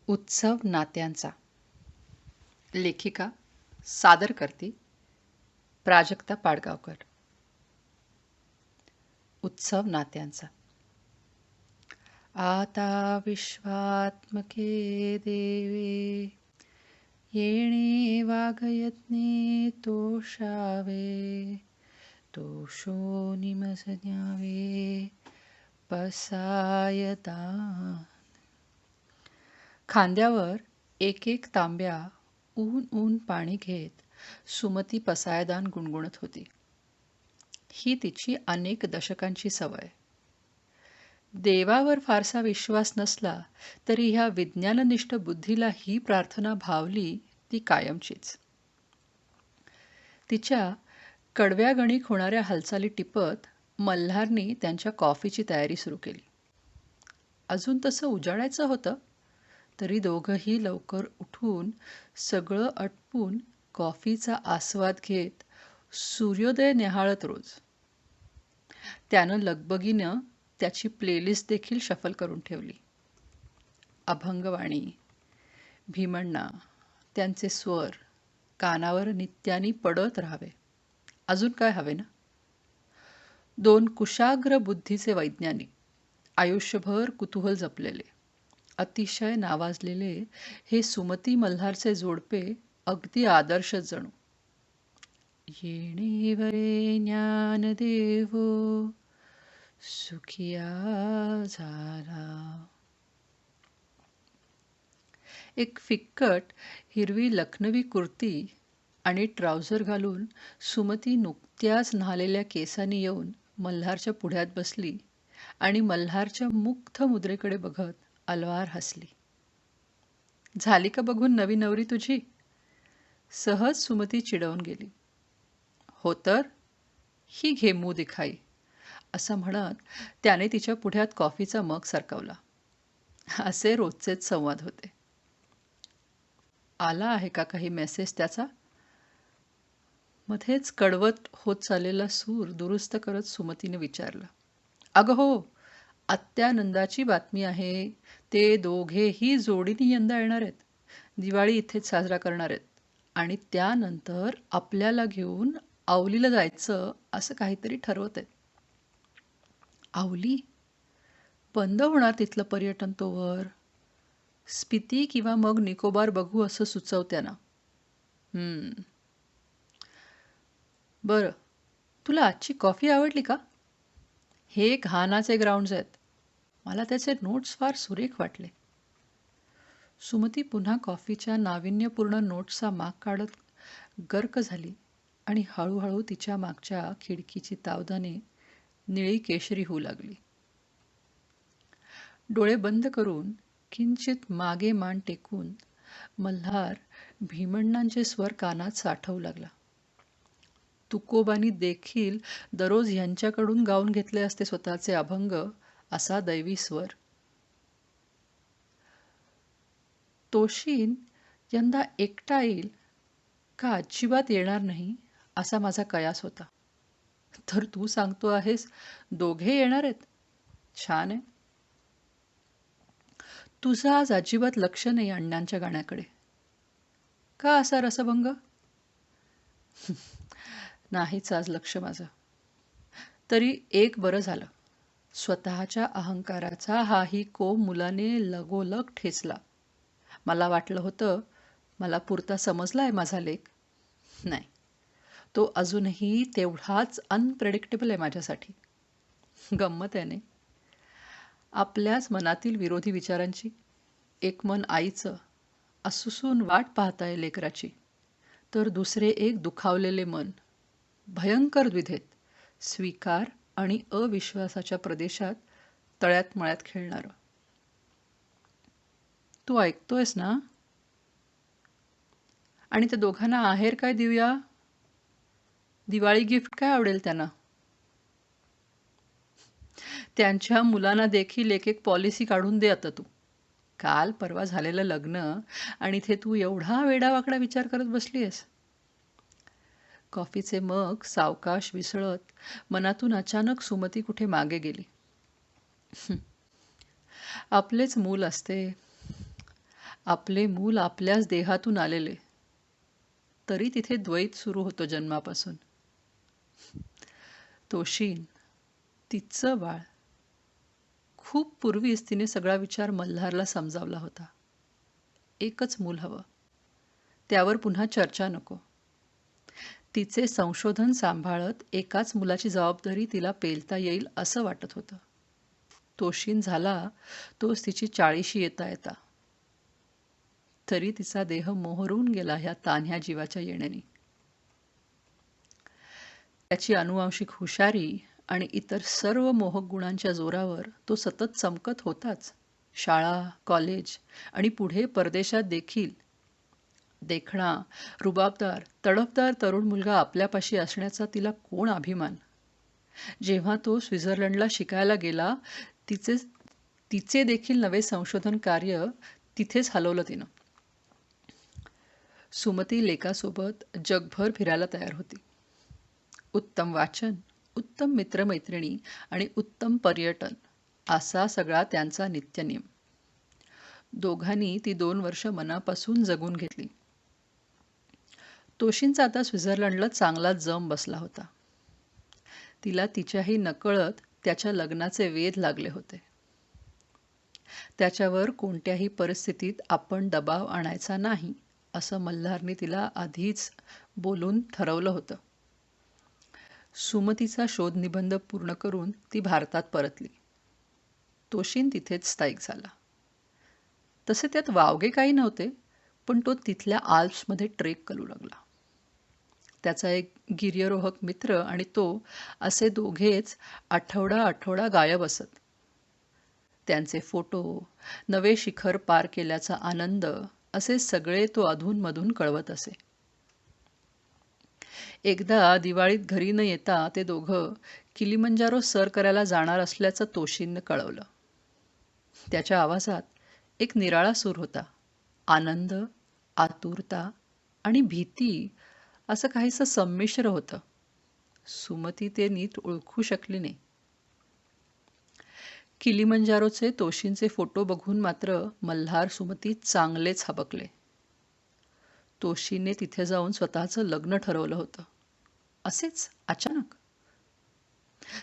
उत्सव नात्यांचा. लेखिका सादर करती प्राजक्ता पाडगावकर. उत्सव नात्यांचा. आता विश्वात्मके देवे येणे वागयज्ञे तोषावे तोषो निमसन्यावे पसायदान. खांद्यावर एक एक तांब्या ऊन ऊन पाणी घेत सुमती पसायदान गुणगुणत होती. ही तिची अनेक दशकांची सवय. देवावर फारसा विश्वास नसला तरी ह्या विज्ञाननिष्ठ बुद्धीला ही प्रार्थना भावली ती कायमचीच. तिच्या कडव्या गणिक होणाऱ्या हालचाली टिपत मल्हारनी त्यांच्या कॉफीची तयारी सुरू केली. अजून तसं उजाडायचं होतं तरी दोघंही लवकर उठून सगळं आटपून कॉफीचा आस्वाद घेत सूर्योदय न्याहाळत रोज. त्यानं लगबगीनं त्याची प्लेलिस्ट देखील शफल करून ठेवली. अभंगवाणी, भीमण्णा, त्यांचे स्वर कानावर नित्यानी पडत राहावे. अजून काय हवे ना? दोन कुशाग्र बुद्धीचे वैज्ञानिक, आयुष्यभर कुतूहल जपलेले, अतिशय नावाजलेले हे सुमती मल्हारचे जोडपे अगदी आदर्शच जणू. येणेवरे ज्ञानदेवो सुखिया झाला. एक फिक्कट हिरवी लखनवी कुर्ती आणि ट्राउझर घालून सुमती नुकत्याच न्हालेल्या केसांनी येऊन मल्हारच्या पुढ्यात बसली आणि मल्हारच्या मुग्ध मुद्रेकडे बघत अलवार हसली. झाली का बघून नवी नवरी तुझी? सहज सुमती चिडवून गेली. हो तर, ही घे मुँह दिखाई, असं म्हणत त्याने तिच्या पुढ्यात कॉफीचा मग सरकवला. असे रोजचेच संवाद होते. आला आहे का काही मेसेज त्याचा? मध्येच कडवट होत चाललेला सूर दुरुस्त करत सुमतीने विचारलं. अगं हो, अत्यानंदाची बातमी आहे. ते दोघेही जोडीने यंदा येणार आहेत. दिवाळी इथेच साजरा करणार आहेत आणि त्यानंतर आपल्याला घेऊन आवलीला जायचं असं काहीतरी ठरवत आहेत. आवली? बंद होणार तिथलं पर्यटन तोवर. स्पिती किंवा मग निकोबार बघू असं सुचवत्या ना. बरं, तुला आजची कॉफी आवडली का? हे घानाचे ग्राउंड्स आहेत. मला त्याचे नोट्स फार सुरेख वाटले. सुमती पुन्हा कॉफीच्या नाविन्यपूर्ण नोट्सचा माग काढत गर्क झाली आणि हळूहळू तिच्या मागच्या खिडकीची तावदाने निळी केशरी होऊ लागली. डोळे बंद करून किंचित मागे मान टेकून मल्हार भीमण्णांचे स्वर कानात साठवू लागला. तुकोबांनी देखील दररोज यांच्याकडून गाऊन घेतले असते स्वतःचे अभंग, असा दैवी स्वर. तोशीन यंदा एकटा येईल का अजिबात येणार नाही असा माझा कयास होता. तर तू सांगतो आहेस दोघे येणार आहेत. छान आहे. तुझं आज अजिबात लक्ष नाही अण्णांच्या गाण्याकडे. का असा रसभंग? नाहीच आज लक्ष माझं. तरी एक बरं झालं, स्वतःच्या अहंकाराचा हाही कोम मुलाने लगोलग ठेचला. मला वाटलं होतं मला पुरता समजलाय माझा लेक. नाही, तो अजूनही तेवढाच अनप्रेडिक्टेबल आहे माझ्यासाठी. गंमत आहे नाही. आपल्याच मनातील विरोधी विचारांची, एक मन आईचं असुसून वाट पाहताय लेकराची, तर दुसरे एक दुखावलेले मन भयंकर द्विधेत, स्वीकार आणि अविश्वासाच्या प्रदेशात तळ्यात मळ्यात खेळणारं. तू ऐकतोयस ना? आणि त्या दोघांना आहेर काय देऊया? दिवाळी गिफ्ट काय आवडेल त्यांना? त्यांच्या मुलांना देखील एक एक पॉलिसी काढून दे आता तू. काल परवा झालेलं लग्न आणि इथे तू एवढा वेडावाकडा विचार करत बसली आहेस. कॉफीचे मग सावकाश विसळत मनातून अचानक सुमती कुठे मागे गेली. आपलेच मूल असते, आपले मूल आपल्याच देहातून आलेले, तरी तिथे द्वैत सुरू होतो जन्मापासून. तोशीन, तिचं बाळ. खूप पूर्वीच तिने सगळा विचार मल्हारला समजावला होता. एकच मूल हवं, त्यावर पुन्हा चर्चा नको. तिचे संशोधन सांभाळत एकाच मुलाची जबाबदारी तिला पेलता येईल असं वाटत होतं. तोशीन झाला तोच तिची 40शी येता येता. तरी तिचा देह मोहरून गेला ह्या तान्ह्या जीवाच्या येण्याने. त्याची अनुवांशिक हुशारी आणि इतर सर्व मोहक गुणांच्या जोरावर तो सतत चमकत होताच. शाळा, कॉलेज आणि पुढे परदेशात देखील. देखणा, रुबाबदार, तडफदार तरुण मुलगा आपल्यापाशी असण्याचा तिला कोण अभिमान. जेव्हा तो स्वित्झर्लंडला शिकायला गेला, तिचे देखील नवे संशोधन कार्य तिथेच हलवलं तिनं. सुमती लेकासोबत जगभर फिरायला तयार होती. उत्तम वाचन, उत्तम मित्रमैत्रिणी आणि उत्तम पर्यटन असा सगळा त्यांचा नित्यनियम. दोघांनी ती 2 वर्ष मनापासून जगून घेतली. तोशींचा आता स्वित्झर्लंडला चांगला जम बसला होता. तिला तिच्याही नकळत त्याच्या लग्नाचे वेध लागले होते. त्याच्यावर कोणत्याही परिस्थितीत आपण दबाव आणायचा नाही असं मल्हारने तिला आधीच बोलून ठरवलं होतं. सुमतीचा शोधनिबंध पूर्ण करून ती भारतात परतली. तोशीन तिथेच स्थायिक झाला. तसे त्यात वावगे काही नव्हते, पण तो तिथल्या आल्प्समध्ये ट्रेक करू लागला. त्याचा एक गिर्यरोहक मित्र आणि तो असे दोघेच आठवडा गायब असत. त्यांचे फोटो, नवे शिखर पार केल्याचा आनंद असे सगळे तो अधूनमधून कळवत असे. एकदा दिवाळीत घरी न येता ते दोघं किलिमंजारो सर करायला जाणार असल्याचं तोशींनं कळवलं. त्याच्या आवाजात एक निराळा सूर होता. आनंद, आतुरता आणि भीती असं काहीसं संमिश्र होतं. सुमती ते नीट ओळखू शकली नाही. किलिमंजारोचे तोशींचे फोटो बघून मात्र मल्हार सुमती चांगलेच हबकले. तोशीने तिथे जाऊन स्वतःचं लग्न ठरवलं होतं. असेच अचानक.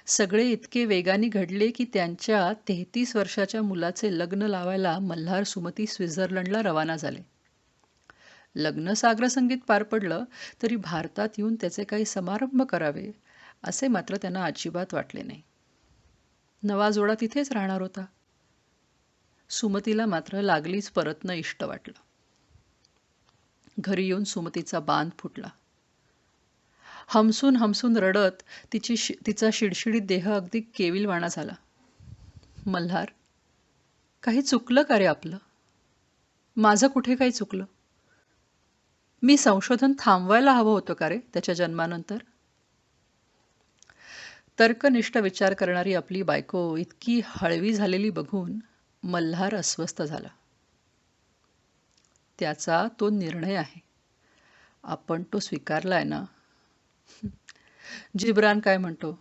सगळे इतके वेगाने घडले की त्यांच्या 33 वर्षाच्या मुलाचे लग्न लावायला मल्हार सुमती स्वित्झर्लंडला रवाना झाले. लग्न साग्रसंगीत पार पडलं तरी भारतात येऊन त्याचे काही समारंभ करावे असे मात्र त्यांना अजिबात वाटले नाही. नवा जोडा तिथेच राहणार होता. सुमतीला मात्र लागलीच परतणं इष्ट वाटलं. घरी येऊन सुमतीचा बांध फुटला. हमसून हमसून रडत तिचा शिडशिडीत देह अगदी केविलवाणा झाला. मल्हार, काही चुकलं का रे आपलं? माझं कुठे काही चुकलं? मी संशोधन थांबवायला हवं होतं का रे त्याच्या जन्मानंतर? तर्कनिष्ठ विचार करणारी आपली बायको इतकी हळवी झालेली बघून मल्हार अस्वस्थ झाला. त्याचा तो निर्णय आहे, आपण तो स्वीकारलाय ना. जिब्रान काय म्हणतो?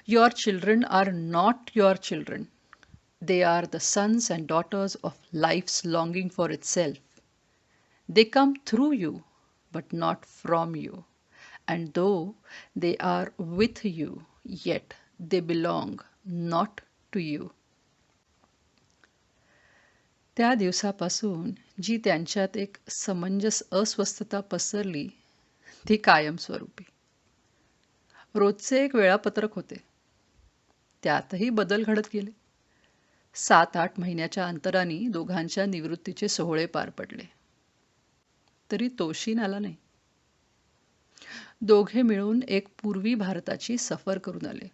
Your children are not your children, they are the sons and daughters of life's longing for itself. They come through you, but not from you. And though they are with you, yet they belong not to you. त्या दिवसापासून जी त्यांच्यात एक समंजस अस्वस्थता पसरली ती कायमस्वरूपी. रोजचे एक वेळापत्रक होते, त्यातही बदल घडत गेले. 7-8 महिन्याच्या अंतराने दोघांच्या निवृत्तीचे सोहळे पार पडले. तरी तोशीन आला नाही. दोघे मिळून एक पूर्वी भारताची सफर करून आले.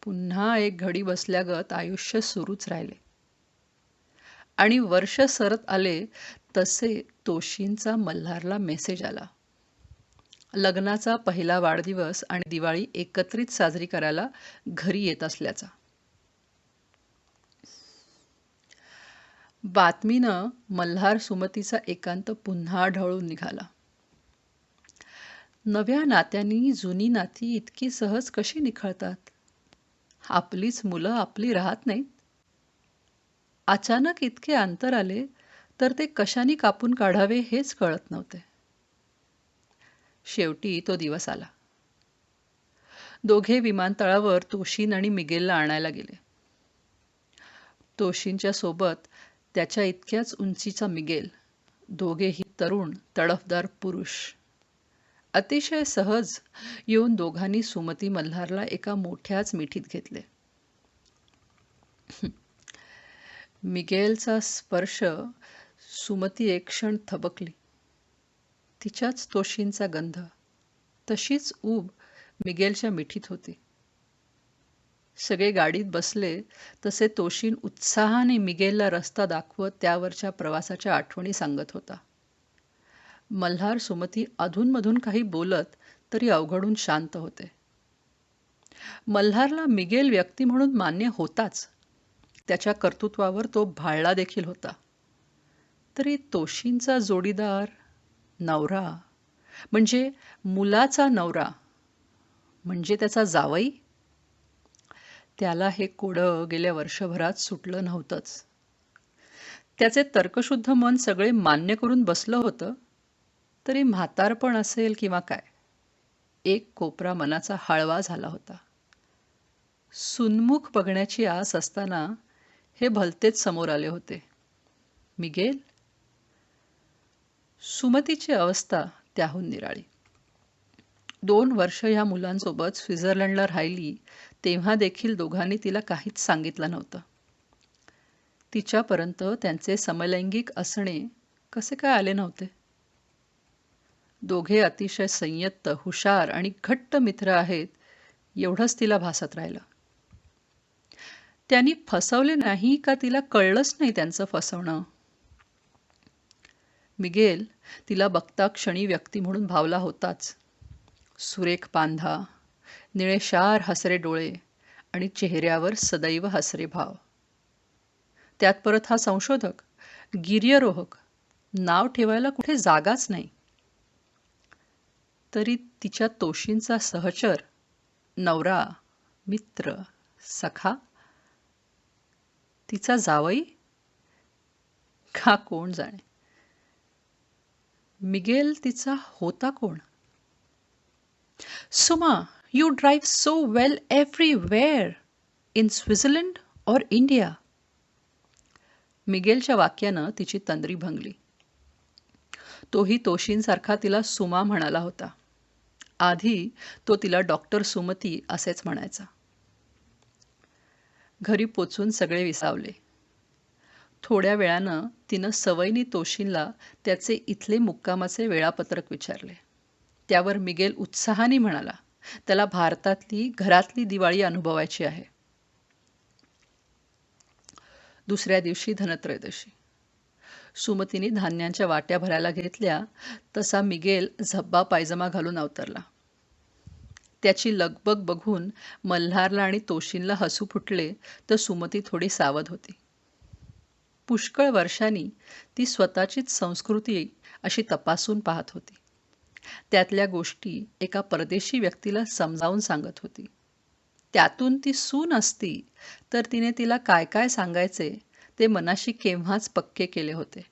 पुन्हा एक घडी बसल्यागत आयुष्य सुरूच राहिले. आणि वर्ष सरत आले तसे तोशींचा मल्हारला मेसेज आला. लग्नाचा पहिला वाढदिवस आणि दिवाळी एकत्रित साजरी करायला घरी येत असल्याचा. बातमीनं मल्हार सुमतीचा एकांत पुन्हा ढवळून निघाला. नव्या नात्यांनी जुनी नाती इतकी सहज कशी निखळतात? आपलीच मुलं आपली राहत नाहीत. अचानक इतके अंतर आले तर ते कशाने कापून काढावे हेच कळत नव्हते. शेवटी तो दिवस आला. दोघे विमानतळावर तोशिन आणि मिगेलला आणायला गेले. तोशिनच्या सोबत त्याच्या इतक्याच उंचीचा मिगेल, दोघेही तरुण तडफदार पुरुष. अतिशय सहज येऊन दोघांनी सुमती मल्हारला एका मोठ्याच मिठीत घेतले. मिगेलचा स्पर्श सुमती एक क्षण थबकली. तिच्याच तोशिनचा गंध, तशीच ऊब मिगेलच्या मिठीत होती. सगळे गाडीत बसले तसे तोशिन उत्साहाने मिगेलला रस्ता दाखवत त्यावरच्या प्रवासाच्या आठवणी सांगत होता. मल्हार सुमती अधूनमधून काही बोलत तरी अवघडून शांत होते. मल्हारला मिगेल व्यक्ती म्हणून मान्य होताच. त्याच्या कर्तृत्वावर तो भाळला देखील होता. तरी तोशिनचा जोडीदार, नवरा, म्हणजे मुलाचा नवरा, म्हणजे त्याचा जावई, त्याला हे कोडं गेल्या वर्षभरात सुटलं नव्हतंच. त्याचे तर्कशुद्ध मन सगळे मान्य करून बसलं होतं, तरी म्हातारपण असेल किंवा काय, एक कोपरा मनाचा हळवा झाला होता. सुन्मुख बघण्याची आस असताना हे भलतेच समोर आले होते. मिगेल? सुमतीची अवस्था त्याहून निराळी. 2 वर्ष ह्या मुलांसोबत स्वित्झर्लंडला राहिली तेव्हा देखील दोघांनी तिला काहीच सांगितलं नव्हतं. तिच्यापर्यंत त्यांचे समलैंगिक असणे कसे काय आले नव्हते? दोघे अतिशय संयत, हुशार आणि घट्ट मित्र आहेत एवढंच तिला भासत राहिलं. त्यांनी फसवले नाही का तिला कळलंच नाही त्यांचं फसवणं? मिगेल तिला बघता क्षणी व्यक्ती म्हणून भावला होताच. सुरेख पांधा, निळेशार हसरे डोळे आणि चेहऱ्यावर सदैव हसरे भाव. त्यात परत हा संशोधक, गिर्यरोहक, नाव ठेवायला कुठे जागाच नाही. तरी तिच्या तोशिनचा सहचर, नवरा, मित्र, सखा, तिचा जावई का कोण जाणे? मिगेल तिचा होता कोण? सुमा, you drive so well everywhere, in Switzerland or India. मिगेलच्या वाक्यानं तिची तंद्री भंगली. तोही तोशिनसारखा तिला सुमा म्हणाला होता. आधी तो तिला डॉक्टर सुमती असेच म्हणायचा. घरी पोचून सगळे विसावले. थोड्या वेळानं तिनं सवयीने तोशिनला त्याचे इथले मुक्कामाचे वेळापत्रक विचारले. त्यावर मिगेल उत्साहाने म्हणाला, त्याला भारतातली घरातली दिवाळी अनुभवायची आहे. दुसऱ्या दिवशी धनत्रयोदशी. सुमतीने धान्यांच्या वाट्या भरायला घेतल्या तसा मिगेल झब्बा पायजमा घालून अवतरला. त्याची लगबग बघून मल्हारला आणि तोशिनला हसू फुटले तर सुमती थोडी सावध होती. पुष्कळ वर्षांनी ती स्वतःचीच संस्कृती अशी तपासून पाहत होती. त्यातल्या गोष्टी एका परदेशी व्यक्तीला समजावून सांगत होती. त्यातून ती सून असती तर तिने तिला काय काय सांगायचे ते मनाशी केव्हाच पक्के केले होते.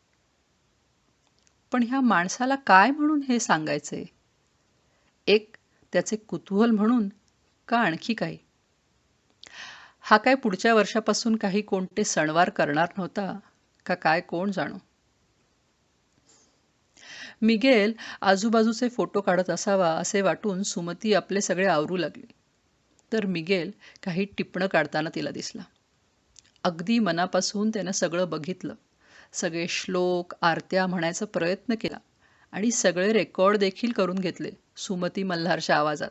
पण ह्या माणसाला काय म्हणून हे सांगायचे? एक त्याचे कुतूहल म्हणून का आणखी काही? हा काय पुढच्या वर्षापासून काही कोणते सणवार करणार नव्हता का काय, कोण जाणो? मिगेल आजूबाजूचे फोटो काढत असावा असे वाटून सुमती आपले सगळे आवरू लागली. तर मिगेल काही टिपणं काढताना तिला दिसला. अगदी मनापासून त्यानं सगळं बघितलं. सगळे श्लोक, आरत्या म्हणायचा प्रयत्न केला आणि सगळे रेकॉर्ड देखील करून घेतले सुमती मल्हारच्या आवाजात.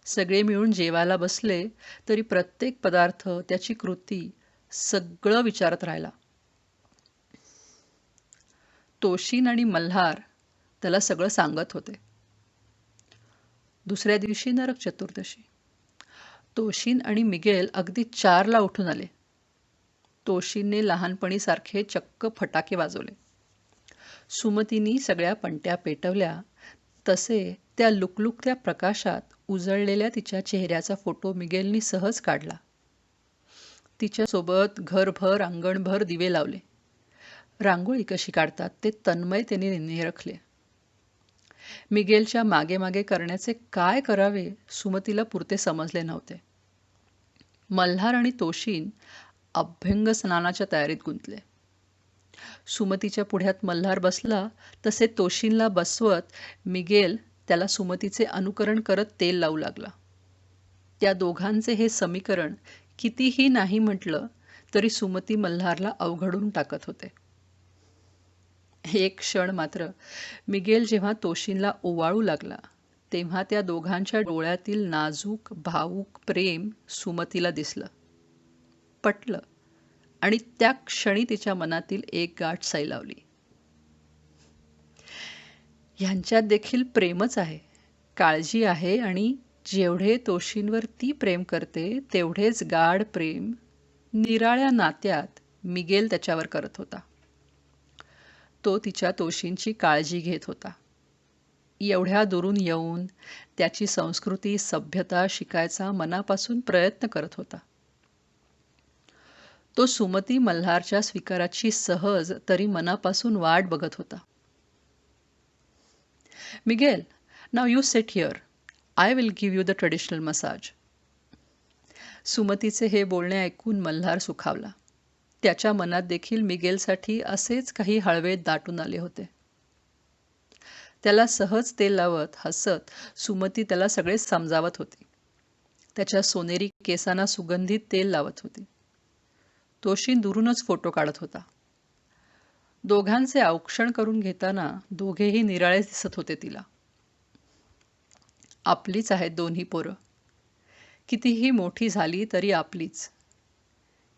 सगळे मिळून जेवायला बसले तरी प्रत्येक पदार्थ, त्याची कृती सगळं विचारत राहिला. तोशिन आणि मल्हार त्याला सगळं सांगत होते. दुसऱ्या दिवशी नरक चतुर्दशी. तोशिन आणि मिगेल अगदी 4ला उठून आले. तोशिनने लहानपणीसारखे चक्क फटाके वाजवले. सुमतीनी सगळ्या पणत्या पेटवल्या तसे त्या लुकलुकत्या प्रकाशात उजळलेल्या तिच्या चेहऱ्याचा फोटो मिगेलनी सहज काढला. तिच्यासोबत घरभर अंगणभर दिवे लावले. रांगोळी कशी काढतात ते तन्मयतेने निरखले. मिगेलच्या मागे मागे करण्याचे काय करावे सुमतीला पुरते समजले नव्हते. मल्हार आणि तोशीन अभ्यंग स्नानाच्या तयारीत गुंतले. सुमतीच्या पुढ्यात मल्हार बसला तसे तोशीनला बसवत मिगेल त्याला सुमतीचे अनुकरण करत तेल लावू लागला. त्या दोघांचे हे समीकरण कितीही नाही म्हटलं तरी सुमती मल्हारला अवघडून टाकत होते. एक क्षण मात्र मिगेल जेव्हा तोशीनला ओवाळू लागला तेव्हा त्या दोघांच्या डोळ्यातील नाजूक भावूक प्रेम सुमतीला दिसलं, पटलं आणि त्या क्षणी तिच्या मनातील एक गाठ सैलावली. ह्यांच्यात देखील प्रेमच आहे, काळजी आहे आणि जेवढे तोशींवर ती प्रेम करते तेवढेच गाढ प्रेम निराळ्या नात्यात मिगेल त्याच्यावर करत होता. तो तिच्या तोशींची काळजी घेत होता. एवढ्या दुरून येऊन त्याची संस्कृती सभ्यता शिकायचा मनापासून प्रयत्न करत होता. तो सुमती मल्हारच्या स्वीकाराची सहज तरी मनापासून वाट बघत होता. Miguel, now you sit here. I will give you the traditional massage. सुमतीचे हे बोलणे ऐकून मल्हार सुखावला. त्याच्या मनात देखील मिगेलसाठी असेच काही हळवे दाटून आले होते. त्याला सहज तेल लावत हसत सुमती त्याला सगळे समजावत होती. त्याच्या सोनेरी केसांना सुगंधित तेल लावत होती. तोशीन दुरूनच फोटो काढत होता. दोघांचे औक्षण करून घेताना दोघेही निराळे दिसत होते तिला. आपलीच आहेत दोन्ही पोरं. कितीही मोठी झाली तरी आपलीच.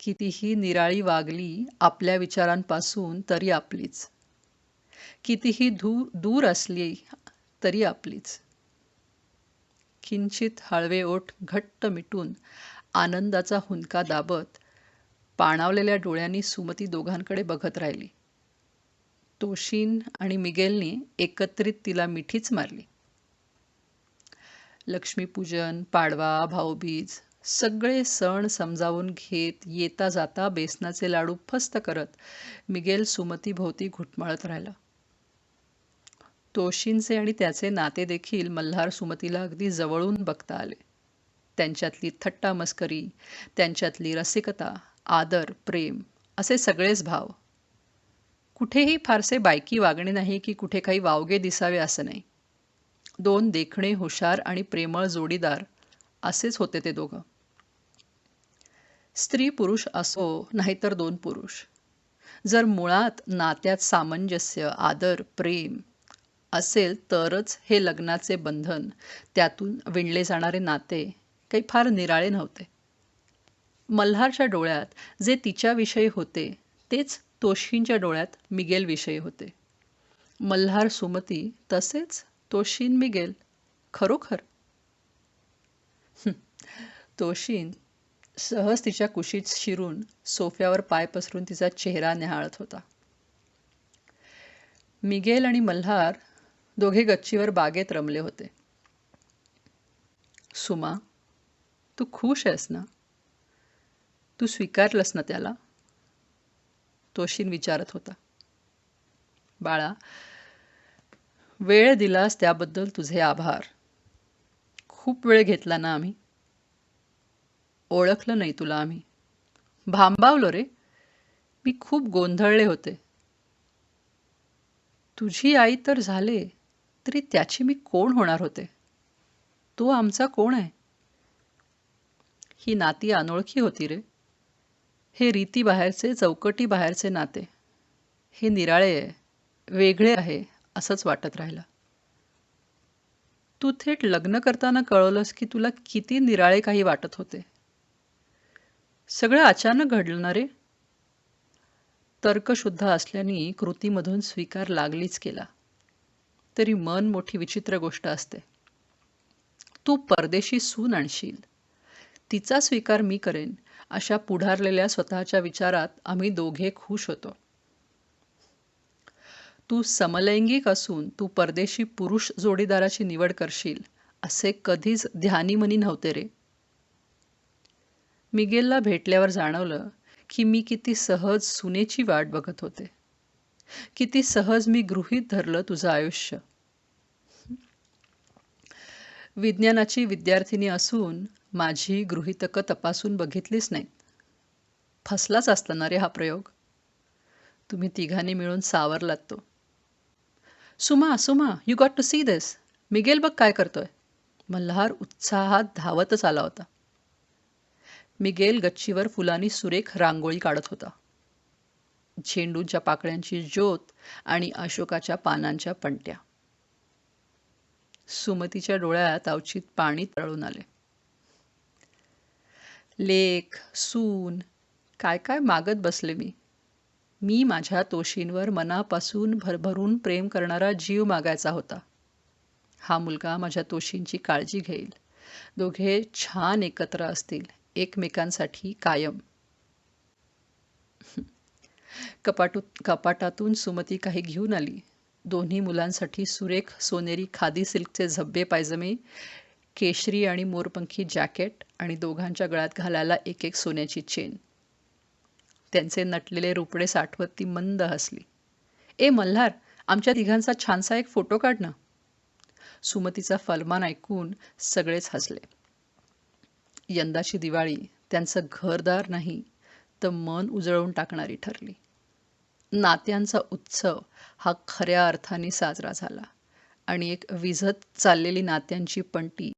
कितीही निराळी वागली आपल्या विचारांपासून तरी आपलीच. कितीही दूर असली तरी आपलीच. किंचित हळवे ओठ घट्ट मिटून आनंदाचा हुंदका दाबत पाणावलेल्या डोळ्यांनी सुमती दोघांकडे बघत राहिली. तोशीन आणि मिगेलने एकत्रित तिला मिठीच मारली. लक्ष्मीपूजन, पाडवा, भाऊबीज सगळे सण समजावून घेत येता जाता बेसनाचे लाडू फस्त करत मिगेल सुमती भोवती घुटमाळत राहिला. तोशीनचे आणि त्याचे नाते देखील मल्हार सुमतीला अगदी जवळून बघता आले. त्यांच्यातली थट्टा मस्करी, त्यांच्यातली रसिकता, आदर, प्रेम असे सगळेच भाव. कुठेही फारसे बायकी वागणे नाही की कुठे काही वावगे दिसावे असं नाही. दोन देखणे, हुशार आणि प्रेमळ जोडीदार असेच होते ते दोघं. स्त्री पुरुष असो नाहीतर दोन पुरुष, जर मुळात नात्यात सामंजस्य, आदर, प्रेम असेल तरच हे लग्नाचे बंधन, त्यातून विणले जाणारे नाते काही फार निराळे नव्हते. मल्हारच्या डोळ्यात जे तिच्याविषयी होते तेच तोशींच्या डोळ्यात मिगेलविषयी होते. मल्हार सुमती तसेच तोशीन मिगेल. खरोखर तोशीन सहज तिच्या कुशीत शिरून सोफ्यावर पाय पसरून तिचा चेहरा न्याहाळत होता. मिगेल आणि मल्हार दोघे गच्चीवर बागेत रमले होते. सुमा, तू खुश आहेस ना? तू स्वीकारलंस ना त्याला? तोशीन विचारत होता. बाळा, वेळ दिलास त्याबद्दल तुझे आभार. खूप वेळ घेतला ना आम्ही. ओळखलं नाही तुला आम्ही. भांबावलो रे. मी खूप गोंधळले होते. तुझी आई तर झाले तरी त्याची मी कोण होणार होते? तो आमचा कोण आहे? ही नाती अनोळखी होती रे. हे रीती बाहेरचे, चौकटी बाहेरचे नाते. हे निराळे आहे, वेगळे आहे असंच वाटत राहिलं. तू थेट लग्न करताना कळवलंस की तुला किती निराळे काही वाटत होते. सगळं अचानक घडलं ना रे. तर्कशुद्ध असल्याने कृतीमधून स्वीकार लागलीच केला. तरी मन मोठी विचित्र गोष्ट असते. तू परदेशी सून आणशील, तिचा स्वीकार मी करेन अशा पुढारलेल्या स्वतःच्या विचारात आम्ही दोघे खुश होतो. तू समलैंगिक असून तू परदेशी पुरुष जोडीदाराची निवड करशील असे कधीच ध्यानीमनी नव्हते रे. मिगेलला भेटल्यावर जाणवलं की मी किती सहज सुनेची वाट बघत होते. किती सहज मी गृहीत धरलं तुझं आयुष्य. विज्ञानाची विद्यार्थिनी असून माझी गृहीतकं तपासून बघितलीच नाहीत. फसलाच असता ना रे हा प्रयोग. तुम्ही तिघांनी मिळून सावरलात तो. Suma Suma, you got to see this. Miguel बघ काय करतोय. मल्हार उत्साहात धावतच आला होता. मिगेल गच्चीवर फुलांनी सुरेख रांगोळी काढत होता. झेंडूच्या पाकळ्यांची ज्योत आणि अशोकाच्या पानांच्या पंट्या. सुमतीच्या डोळ्यात अवचित पाणी तळून आले. लेक, सून, काय काय मागत बसले मी. मी माझ्या तोशींवर मनापासून भरभरून प्रेम करणारा जीव मागायचा होता. हा मुलगा माझ्या तोशींची काळजी घेईल. दोघे छान एकत्र असतील, एकमेकांसाठी कायम. कपाटातून सुमती काही घेऊन आली. दोन्ही मुलांसाठी सुरेख सोनेरी खादी सिल्कचे झब्बे पायजमे, केशरी आणि मोरपंखी जॅकेट आणि दोघांच्या गळ्यात घालायला एक एक सोन्याची चेन. त्यांचे नटलेले रुपडे साठवत ती मंद हसली. ए मल्हार, आमच्या तिघांचा छानसा एक फोटो काढ ना. सुमतीचा फलमान ऐकून सगळेच हसले. यंदाची दिवाळी त्यांचं घरदार नाही तर मन उजळवून टाकणारी ठरली. नात्यांचा उत्सव हा खऱ्या अर्थाने साजरा झाला आणि एक विझत चाललेली नात्यांची पंटी